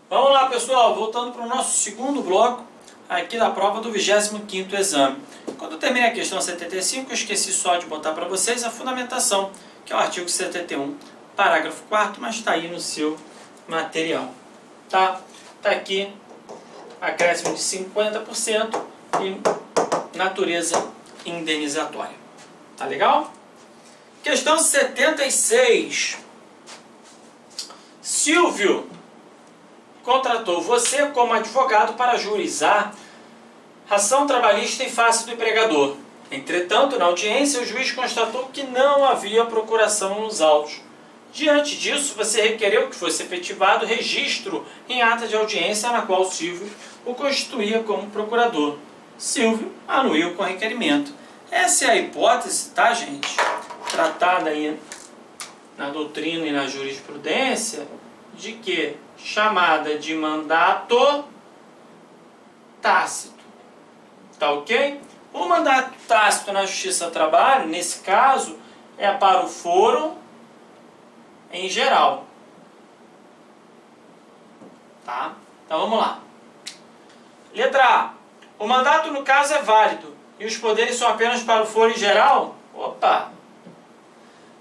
Vamos lá, pessoal, voltando para o nosso segundo bloco aqui da prova do 25º exame. Quando eu terminei a questão 75, eu esqueci só de botar para vocês a fundamentação, que é o artigo 71, parágrafo 4º, mas está aí no seu material. Tá aqui, acréscimo de 50% e natureza indenizatória. Tá legal? Questão 76. Silvio contratou você como advogado para ajuizar ação trabalhista em face do empregador. Entretanto, na audiência, o juiz constatou que não havia procuração nos autos. Diante disso, você requereu que fosse efetivado registro em ata de audiência na qual Silvio o constituía como procurador. Silvio anuiu com requerimento. Essa é a hipótese, tá, gente? Tratada aí na doutrina e na jurisprudência, de que chamada de mandato tácito. Tá ok? O mandato tácito na Justiça do Trabalho, nesse caso, é para o foro em geral. Tá? Então vamos lá. Letra A. O mandato, no caso, é válido e os poderes são apenas para o foro em geral? Opa!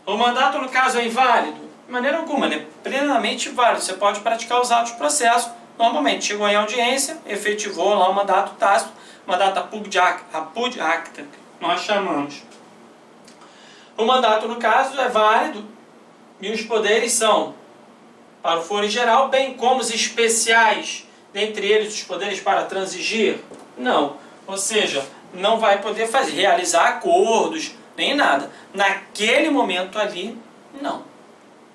O mandato, no caso, é inválido? De maneira alguma, ele é plenamente válido. Você pode praticar os autos de processo. Normalmente, chegou em audiência, efetivou lá o mandato tácito, mandato apud acta, que nós chamamos. O mandato, no caso, é válido e os poderes são para o foro em geral, bem como os especiais, dentre eles os poderes para transigir? Não. Ou seja, não vai poder realizar acordos, nem nada. Naquele momento ali, não.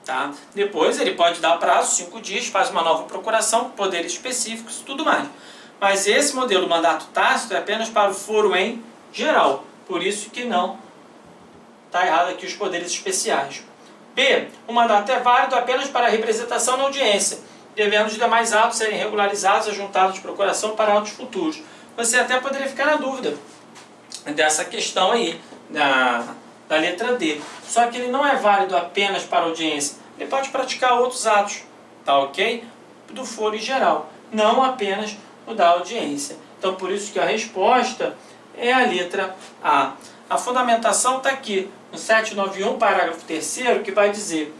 Tá? Depois ele pode dar prazo, 5 dias, faz uma nova procuração, poderes específicos e tudo mais. Mas esse modelo mandato tácito é apenas para o foro em geral. Por isso que não está errado aqui os poderes especiais. B. O mandato é válido apenas para a representação na audiência, devendo os demais autos serem regularizados e juntados de procuração para autos futuros. Você até poderia ficar na dúvida dessa questão aí, da letra D. Só que ele não é válido apenas para a audiência. Ele pode praticar outros atos, tá ok? Do foro em geral, não apenas o da audiência. Então, por isso que a resposta é a letra A. A fundamentação está aqui, no 791, parágrafo 3º, que vai dizer: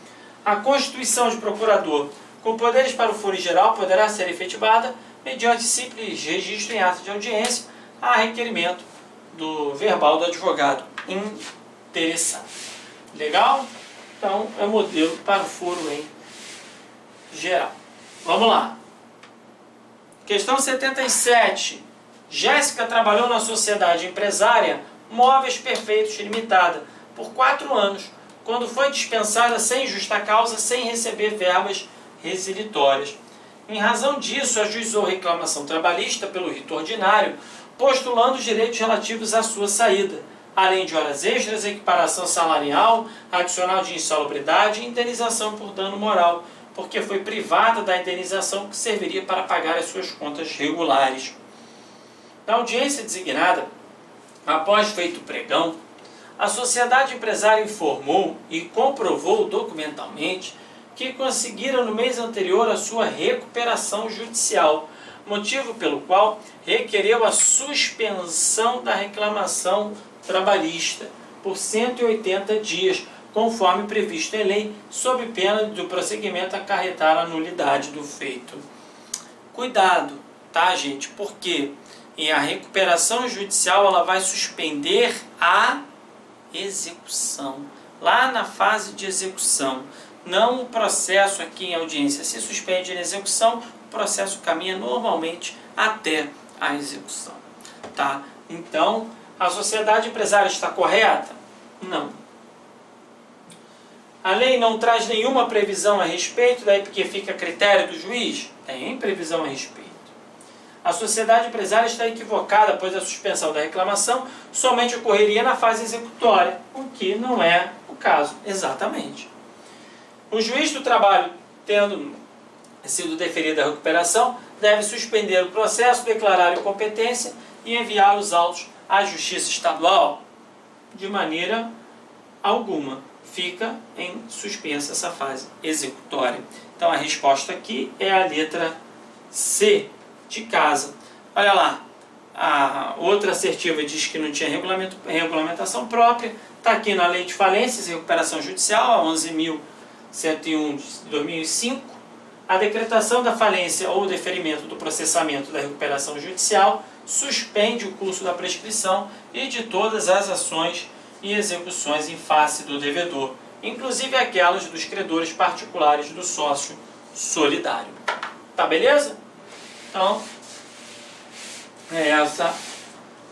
a constituição de procurador com poderes para o foro em geral poderá ser efetivada mediante simples registro em ata de audiência a requerimento do verbal do advogado interessado. Legal? Então, é modelo para o foro em geral. Vamos lá. Questão 77. Jéssica trabalhou na sociedade empresária Móveis Perfeitos Limitada por 4 anos, quando foi dispensada sem justa causa, sem receber verbas resilitórias. Em razão disso, ajuizou reclamação trabalhista pelo rito ordinário, postulando os direitos relativos à sua saída, além de horas extras, equiparação salarial, adicional de insalubridade e indenização por dano moral, porque foi privada da indenização que serviria para pagar as suas contas regulares. Na audiência designada, após feito o pregão, a sociedade empresária informou e comprovou documentalmente que conseguiram no mês anterior a sua recuperação judicial, motivo pelo qual requereu a suspensão da reclamação trabalhista por 180 dias, conforme previsto em lei, sob pena do prosseguimento acarretar a nulidade do feito. Cuidado, tá, gente? Porque a recuperação judicial ela vai suspender a execução, lá na fase de execução. Não o processo aqui em audiência. Se suspende a execução, o processo caminha normalmente até a execução. Tá? Então, a sociedade empresária está correta? Não. A lei não traz nenhuma previsão a respeito, daí porque fica a critério do juiz? Tem previsão a respeito. A sociedade empresária está equivocada, pois a suspensão da reclamação somente ocorreria na fase executória, o que não é o caso, exatamente. O juiz do trabalho, tendo sido deferida a recuperação, deve suspender o processo, declarar incompetência e enviar os autos à Justiça Estadual. De maneira alguma, fica em suspensa essa fase executória. Então a resposta aqui é a letra C, de casa. Olha lá, a outra assertiva diz que não tinha regulamentação própria, está aqui na Lei de Falências e Recuperação Judicial, a 11.101 de 2005, a decretação da falência ou deferimento do processamento da recuperação judicial suspende o curso da prescrição e de todas as ações e execuções em face do devedor, inclusive aquelas dos credores particulares do sócio solidário. Tá beleza? Então, é essa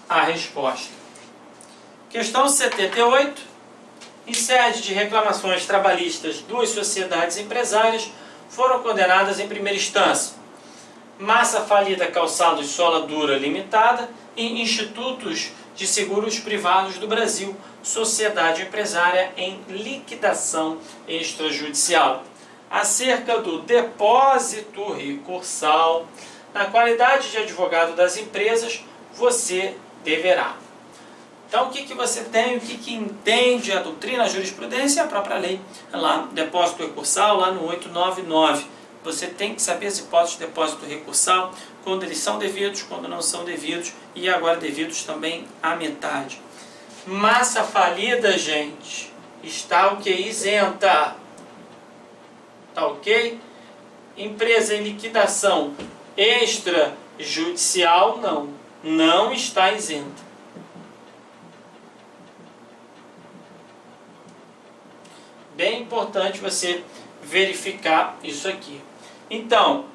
a resposta. Questão 78. Em sede de reclamações trabalhistas, duas sociedades empresárias foram condenadas em primeira instância. Massa Falida Calçados Sola Dura Limitada e Institutos de Seguros Privados do Brasil, sociedade empresária em liquidação extrajudicial, acerca do depósito recursal. Na qualidade de advogado das empresas, você deverá. Então, o que você tem, o que entende a doutrina, a jurisprudência e a própria lei. Lá, depósito recursal, lá no 899. Você tem que saber as hipóteses de depósito recursal, quando eles são devidos, quando não são devidos, e agora devidos também à metade. Massa falida, gente, está o que? Isenta. Tá ok? Empresa em liquidação extrajudicial, não está isenta. Bem importante você verificar isso aqui. Então,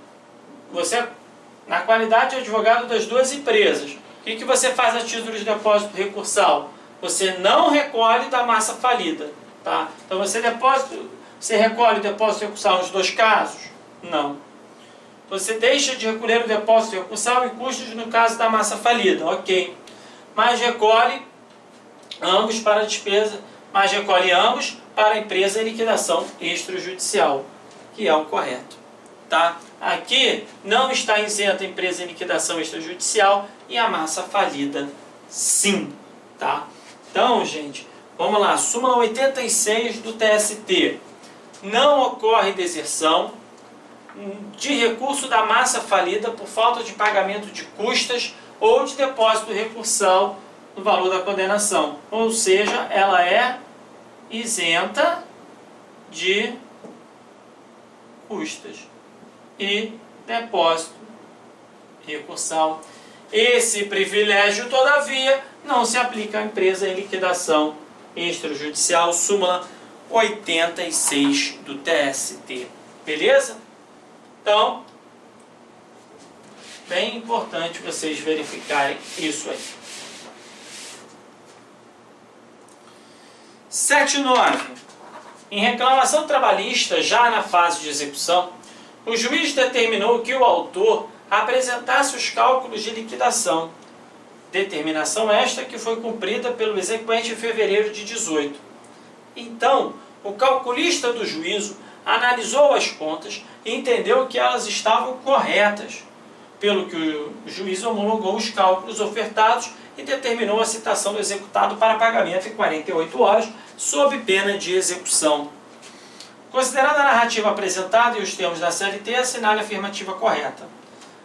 você, na qualidade de advogado das duas empresas, o que você faz a título de depósito recursal? Você não recolhe da massa falida, tá? Então você recolhe o depósito recursal nos dois casos? Não. Você deixa de recolher o depósito recursal e custos no caso da massa falida, ok. Mas recolhe ambos para a despesa, mas recolhe ambos para a empresa em liquidação extrajudicial, que é o correto, tá? Aqui não está isenta a empresa em liquidação extrajudicial e a massa falida sim, tá? Então, gente, vamos lá, súmula 86 do TST. Não ocorre deserção de recurso da massa falida por falta de pagamento de custas ou de depósito recursal no valor da condenação. Ou seja, ela é isenta de custas e depósito recursal. Esse privilégio, todavia, não se aplica à empresa em liquidação extrajudicial, súmula 86 do TST. Beleza? Então, bem importante vocês verificarem isso aí. 7.9. Em reclamação trabalhista, já na fase de execução, o juiz determinou que o autor apresentasse os cálculos de liquidação. Determinação esta que foi cumprida pelo exequente em fevereiro de 18. Então, o calculista do juízo analisou as contas e entendeu que elas estavam corretas, pelo que o juiz homologou os cálculos ofertados e determinou a citação do executado para pagamento em 48 horas, sob pena de execução. Considerando a narrativa apresentada e os termos da CLT, assinale a afirmativa correta.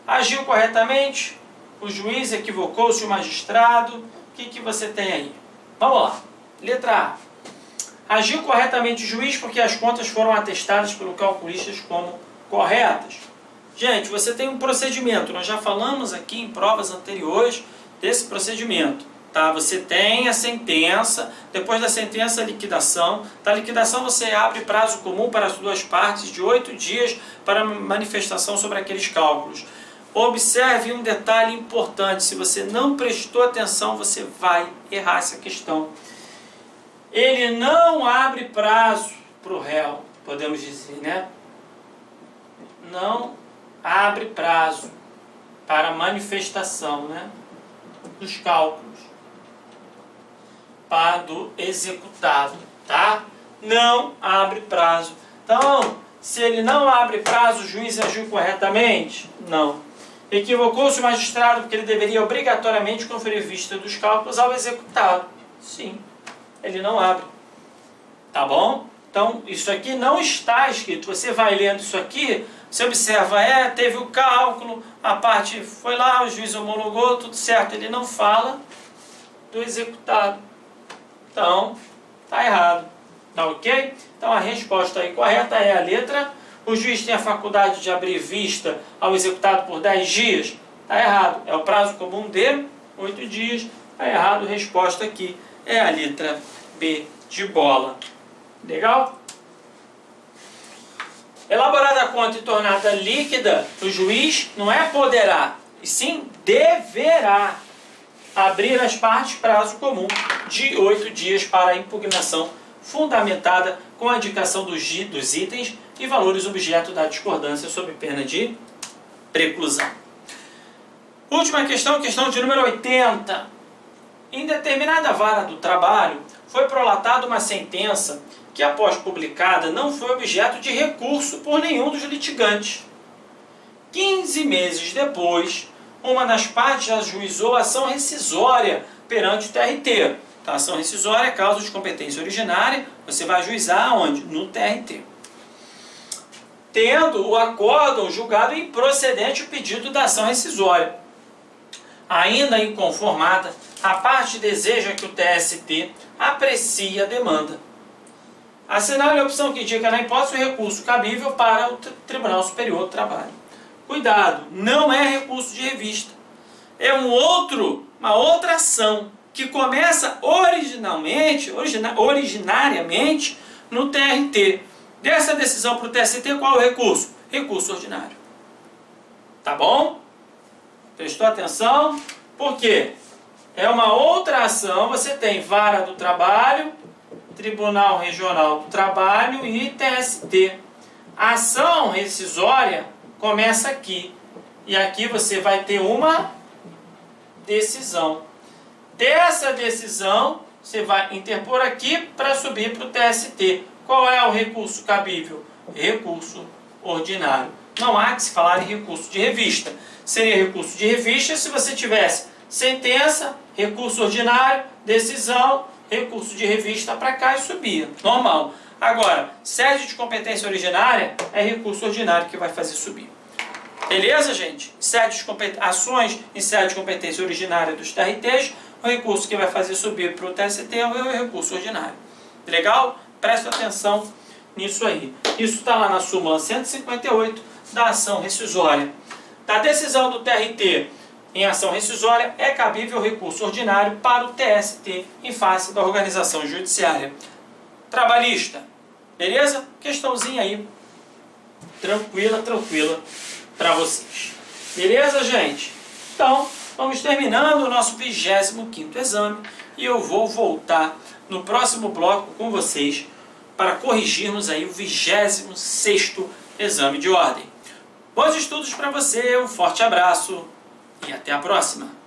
Agiu corretamente? O juiz equivocou-se, o magistrado? O que você tem aí? Vamos lá. Letra A. Agiu corretamente o juiz porque as contas foram atestadas pelo calculista como corretas. Gente, você tem um procedimento. Nós já falamos aqui em provas anteriores desse procedimento. Tá? Você tem a sentença, depois da sentença a liquidação. Da liquidação você abre prazo comum para as duas partes de 8 dias para manifestação sobre aqueles cálculos. Observe um detalhe importante, se você não prestou atenção, você vai errar essa questão. Ele não abre prazo para o réu, podemos dizer, né? Não abre prazo para manifestação, né, dos cálculos para do executado, tá? Não abre prazo. Então, se ele não abre prazo, o juiz agiu corretamente? Não. Equivocou-se o magistrado porque ele deveria obrigatoriamente conferir vista dos cálculos ao executado? Sim. Ele não abre. Tá bom? Então, isso aqui não está escrito. Você vai lendo isso aqui, Você observa, teve o cálculo, a parte foi lá, o juiz homologou, tudo certo. Ele não fala do executado. Então, está errado. Tá ok? Então, a resposta aí correta é a letra. O juiz tem a faculdade de abrir vista ao executado por 10 dias. Está errado. É o prazo comum de 8 dias. Está errado. A resposta aqui é a letra B de bola. Legal? Elaborada a conta e tornada líquida, o juiz não poderá, e sim deverá abrir as partes prazo comum de 8 dias para a impugnação fundamentada com a indicação dos itens e valores objeto da discordância sob pena de preclusão. Última questão, questão de número 80. Em determinada vara do trabalho, foi prolatada uma sentença que, após publicada, não foi objeto de recurso por nenhum dos litigantes. 15 meses depois, uma das partes ajuizou ação rescisória perante o TRT. Então, ação rescisória é causa de competência originária, você vai ajuizar onde? No TRT. Tendo o acórdão julgado improcedente o pedido da ação rescisória. Ainda inconformada, a parte deseja que o TST aprecie a demanda. Assinale a opção que indica na hipótese o recurso cabível para o Tribunal Superior do Trabalho. Cuidado, não é recurso de revista. É uma outra ação que começa originariamente no TRT. Dessa decisão para o TST, qual é o recurso? Recurso ordinário. Tá bom? Prestou atenção? Por quê? É uma outra ação, você tem Vara do Trabalho, Tribunal Regional do Trabalho e TST. A ação rescisória começa aqui. E aqui você vai ter uma decisão. Dessa decisão, você vai interpor aqui para subir para o TST. Qual é o recurso cabível? Recurso ordinário. Não há que se falar em recurso de revista. Seria recurso de revista se você tivesse sentença, recurso ordinário, decisão, recurso de revista para cá e subia. Normal. Agora, sede de competência originária é recurso ordinário que vai fazer subir. Beleza, gente? Ações em sede de competência originária dos TRTs, o recurso que vai fazer subir para o TST é o recurso ordinário. Legal? Presta atenção nisso aí. Isso está lá na súmula 158 da ação rescisória. Da decisão do TRT em ação rescisória, é cabível recurso ordinário para o TST em face da organização judiciária trabalhista. Beleza? Questãozinha aí, tranquila para vocês. Beleza, gente? Então, vamos terminando o nosso 25º exame e eu vou voltar no próximo bloco com vocês para corrigirmos aí o 26º exame de ordem. Bons estudos para você, um forte abraço e até a próxima!